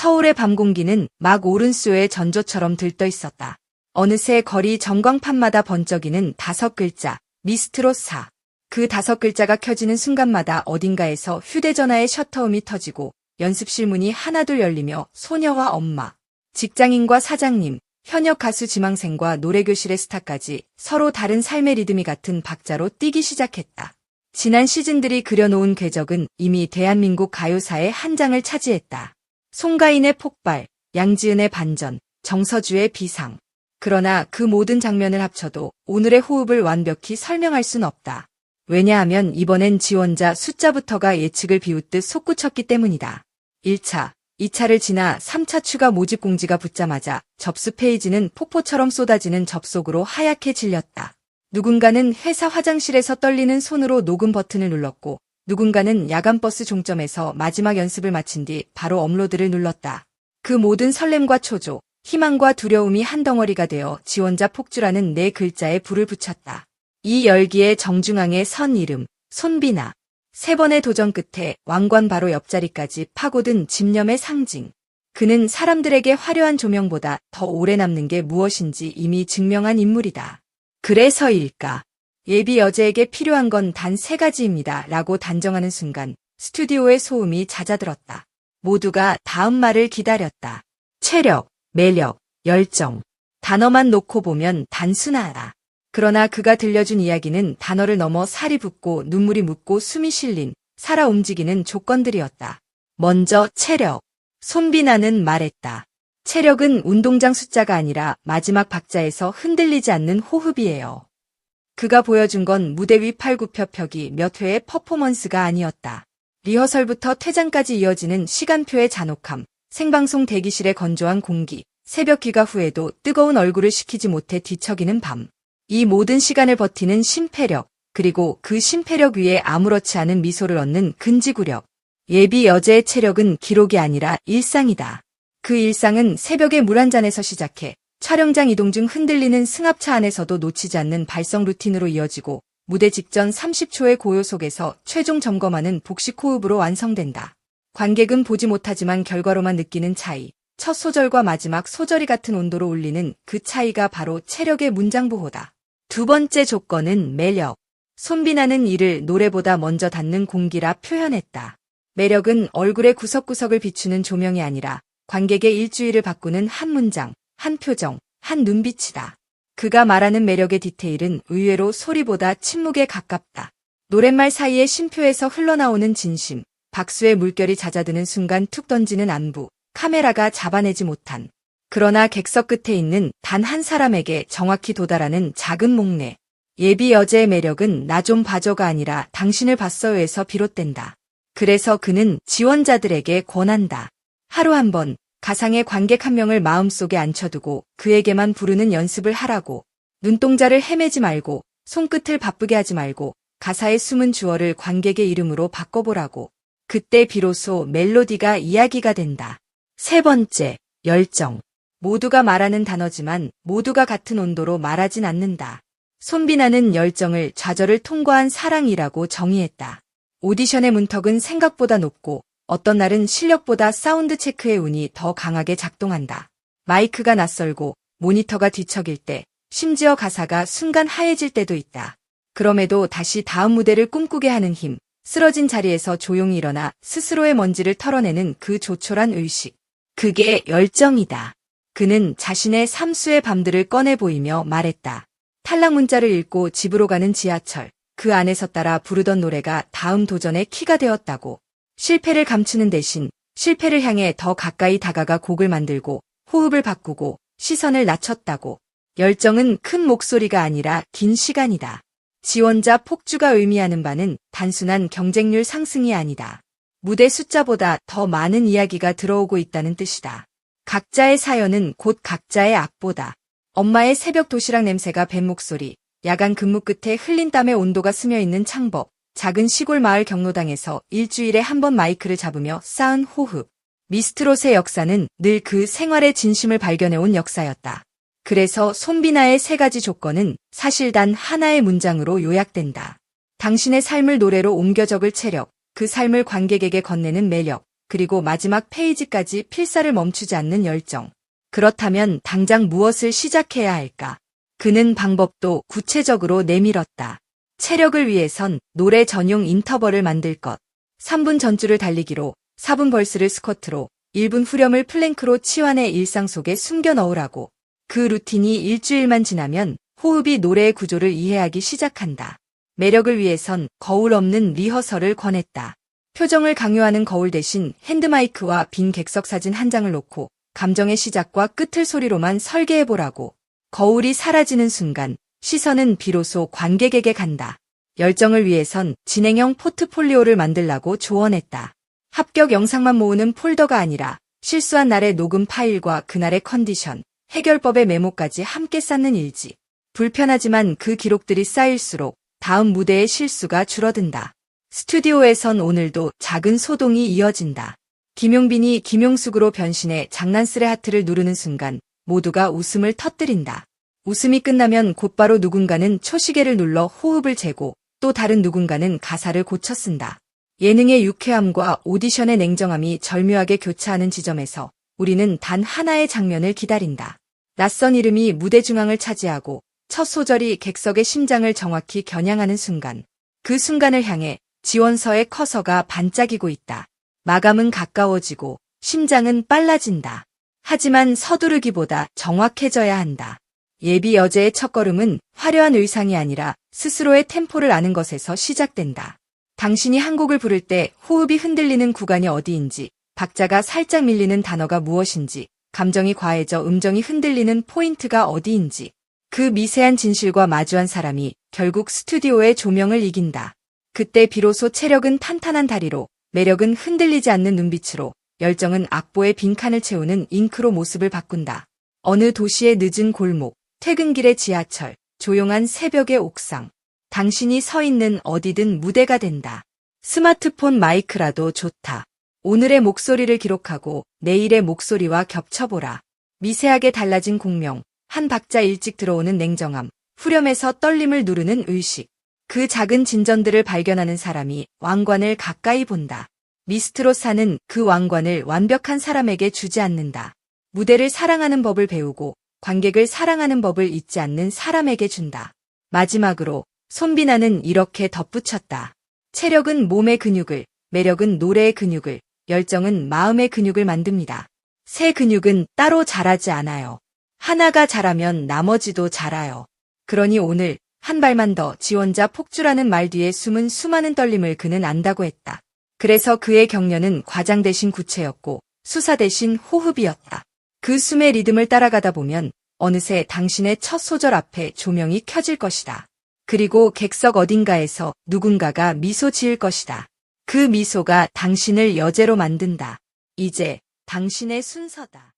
서울의 밤 공기는 막 오른수의 전조처럼 들떠 있었다. 어느새 거리 전광판마다 번쩍이는 5글자, 미스트롯4. 그 5글자가 켜지는 순간마다 어딘가에서 휴대전화의 셔터음이 터지고 연습실 문이 하나둘 열리며 소녀와 엄마, 직장인과 사장님, 현역 가수 지망생과 노래교실의 스타까지 서로 다른 삶의 리듬이 같은 박자로 뛰기 시작했다. 지난 시즌들이 그려놓은 궤적은 이미 대한민국 가요사의 한 장을 차지했다. 송가인의 폭발, 양지은의 반전, 정서주의 비상. 그러나 그 모든 장면을 합쳐도 오늘의 호흡을 완벽히 설명할 순 없다. 왜냐하면 이번엔 지원자 숫자부터가 예측을 비웃듯 솟구쳤기 때문이다. 1차, 2차를 지나 3차 추가 모집 공지가 붙자마자 접수 페이지는 폭포처럼 쏟아지는 접속으로 하얗게 질렸다. 누군가는 회사 화장실에서 떨리는 손으로 녹음 버튼을 눌렀고 누군가는 야간버스 종점에서 마지막 연습을 마친 뒤 바로 업로드를 눌렀다. 그 모든 설렘과 초조, 희망과 두려움이 한 덩어리가 되어 지원자 폭주라는 4글자에 불을 붙였다. 이 열기의 정중앙에 선 이름, 손비나. 3번의 도전 끝에 왕관 바로 옆자리까지 파고든 집념의 상징. 그는 사람들에게 화려한 조명보다 더 오래 남는 게 무엇인지 이미 증명한 인물이다. 그래서일까? 예비 여제에게 필요한 건 단 3가지입니다. 라고 단정하는 순간 스튜디오의 소음이 잦아들었다. 모두가 다음 말을 기다렸다. 체력, 매력, 열정. 단어만 놓고 보면 단순하다. 그러나 그가 들려준 이야기는 단어를 넘어 살이 붓고 눈물이 묻고 숨이 실린 살아 움직이는 조건들이었다. 먼저 체력. 손비나는 말했다. 체력은 운동장 숫자가 아니라 마지막 박자에서 흔들리지 않는 호흡이에요. 그가 보여준 건 무대 위 팔굽혀펴기 몇 회의 퍼포먼스가 아니었다. 리허설부터 퇴장까지 이어지는 시간표의 잔혹함, 생방송 대기실의 건조한 공기, 새벽 귀가 후에도 뜨거운 얼굴을 식히지 못해 뒤척이는 밤. 이 모든 시간을 버티는 심폐력, 그리고 그 심폐력 위에 아무렇지 않은 미소를 얻는 근지구력. 예비 여제의 체력은 기록이 아니라 일상이다. 그 일상은 새벽에 물 한 잔에서 시작해 촬영장 이동 중 흔들리는 승합차 안에서도 놓치지 않는 발성 루틴으로 이어지고 무대 직전 30초의 고요 속에서 최종 점검하는 복식 호흡으로 완성된다. 관객은 보지 못하지만 결과로만 느끼는 차이, 첫 소절과 마지막 소절이 같은 온도로 울리는 그 차이가 바로 체력의 문장부호다. 2번째 조건은 매력. 손비나는 이를 노래보다 먼저 닿는 공기라 표현했다. 매력은 얼굴의 구석구석을 비추는 조명이 아니라 관객의 일주일을 바꾸는 한 문장, 한 표정, 한 눈빛이다. 그가 말하는 매력의 디테일은 의외로 소리보다 침묵에 가깝다. 노랫말 사이에 쉼표에서 흘러나오는 진심, 박수의 물결이 잦아드는 순간 툭 던지는 안부, 카메라가 잡아내지 못한. 그러나 객석 끝에 있는 단 한 사람에게 정확히 도달하는 작은 목례. 예비 여제의 매력은 나 좀 봐줘가 아니라 당신을 봤어요에서 비롯된다. 그래서 그는 지원자들에게 권한다. 하루 한 번 가상의 관객 한 명을 마음속에 앉혀두고 그에게만 부르는 연습을 하라고. 눈동자를 헤매지 말고 손끝을 바쁘게 하지 말고 가사의 숨은 주어를 관객의 이름으로 바꿔보라고. 그때 비로소 멜로디가 이야기가 된다. 3번째, 열정. 모두가 말하는 단어지만 모두가 같은 온도로 말하진 않는다. 손비나는 열정을 좌절을 통과한 사랑이라고 정의했다. 오디션의 문턱은 생각보다 높고 어떤 날은 실력보다 사운드 체크의 운이 더 강하게 작동한다. 마이크가 낯설고 모니터가 뒤척일 때, 심지어 가사가 순간 하얘질 때도 있다. 그럼에도 다시 다음 무대를 꿈꾸게 하는 힘, 쓰러진 자리에서 조용히 일어나 스스로의 먼지를 털어내는 그 조촐한 의식. 그게 열정이다. 그는 자신의 삼수의 밤들을 꺼내 보이며 말했다. 탈락 문자를 읽고 집으로 가는 지하철, 그 안에서 따라 부르던 노래가 다음 도전의 키가 되었다고. 실패를 감추는 대신 실패를 향해 더 가까이 다가가 곡을 만들고 호흡을 바꾸고 시선을 낮췄다고. 열정은 큰 목소리가 아니라 긴 시간이다. 지원자 폭주가 의미하는 바는 단순한 경쟁률 상승이 아니다. 무대 숫자보다 더 많은 이야기가 들어오고 있다는 뜻이다. 각자의 사연은 곧 각자의 악보다. 엄마의 새벽 도시락 냄새가 밴 목소리, 야간 근무 끝에 흘린 땀의 온도가 스며있는 창법, 작은 시골 마을 경로당에서 일주일에 한 번 마이크를 잡으며 쌓은 호흡. 미스트롯의 역사는 늘 그 생활의 진심을 발견해온 역사였다. 그래서 손비나의 3가지 조건은 사실 단 하나의 문장으로 요약된다. 당신의 삶을 노래로 옮겨 적을 체력, 그 삶을 관객에게 건네는 매력, 그리고 마지막 페이지까지 필사를 멈추지 않는 열정. 그렇다면 당장 무엇을 시작해야 할까? 그는 방법도 구체적으로 내밀었다. 체력을 위해선 노래 전용 인터벌을 만들 것. 3분 전주를 달리기로, 4분 벌스를 스쿼트로, 1분 후렴을 플랭크로 치환해 일상 속에 숨겨 넣으라고. 그 루틴이 일주일만 지나면 호흡이 노래의 구조를 이해하기 시작한다. 매력을 위해선 거울 없는 리허설을 권했다. 표정을 강요하는 거울 대신 핸드마이크와 빈 객석 사진 한 장을 놓고 감정의 시작과 끝을 소리로만 설계해보라고. 거울이 사라지는 순간 시선은 비로소 관객에게 간다. 열정을 위해선 진행형 포트폴리오를 만들라고 조언했다. 합격 영상만 모으는 폴더가 아니라 실수한 날의 녹음 파일과 그날의 컨디션, 해결법의 메모까지 함께 쌓는 일지. 불편하지만 그 기록들이 쌓일수록 다음 무대의 실수가 줄어든다. 스튜디오에선 오늘도 작은 소동이 이어진다. 김용빈이 김용숙으로 변신해 장난스레 하트를 누르는 순간 모두가 웃음을 터뜨린다. 웃음이 끝나면 곧바로 누군가는 초시계를 눌러 호흡을 재고 또 다른 누군가는 가사를 고쳐 쓴다. 예능의 유쾌함과 오디션의 냉정함이 절묘하게 교차하는 지점에서 우리는 단 하나의 장면을 기다린다. 낯선 이름이 무대 중앙을 차지하고 첫 소절이 객석의 심장을 정확히 겨냥하는 순간. 그 순간을 향해 지원서의 커서가 반짝이고 있다. 마감은 가까워지고 심장은 빨라진다. 하지만 서두르기보다 정확해져야 한다. 예비 여제의 첫걸음은 화려한 의상이 아니라 스스로의 템포를 아는 것에서 시작된다. 당신이 한 곡을 부를 때 호흡이 흔들리는 구간이 어디인지, 박자가 살짝 밀리는 단어가 무엇인지, 감정이 과해져 음정이 흔들리는 포인트가 어디인지, 그 미세한 진실과 마주한 사람이 결국 스튜디오의 조명을 이긴다. 그때 비로소 체력은 탄탄한 다리로, 매력은 흔들리지 않는 눈빛으로, 열정은 악보의 빈칸을 채우는 잉크로 모습을 바꾼다. 어느 도시의 늦은 골목, 퇴근길의 지하철, 조용한 새벽의 옥상. 당신이 서 있는 어디든 무대가 된다. 스마트폰 마이크라도 좋다. 오늘의 목소리를 기록하고 내일의 목소리와 겹쳐보라. 미세하게 달라진 공명, 한 박자 일찍 들어오는 냉정함, 후렴에서 떨림을 누르는 의식. 그 작은 진전들을 발견하는 사람이 왕관을 가까이 본다. 미스트롯사는 그 왕관을 완벽한 사람에게 주지 않는다. 무대를 사랑하는 법을 배우고 관객을 사랑하는 법을 잊지 않는 사람에게 준다. 마지막으로 손비나는 이렇게 덧붙였다. 체력은 몸의 근육을, 매력은 노래의 근육을, 열정은 마음의 근육을 만듭니다. 세 근육은 따로 자라지 않아요. 하나가 자라면 나머지도 자라요. 그러니 오늘 한 발만 더 지원자 폭주라는 말 뒤에 숨은 수많은 떨림을 그는 안다고 했다. 그래서 그의 격려는 과장 대신 구체였고 수사 대신 호흡이었다. 그 숨의 리듬을 따라가다 보면 어느새 당신의 첫 소절 앞에 조명이 켜질 것이다. 그리고 객석 어딘가에서 누군가가 미소 지을 것이다. 그 미소가 당신을 여제로 만든다. 이제 당신의 순서다.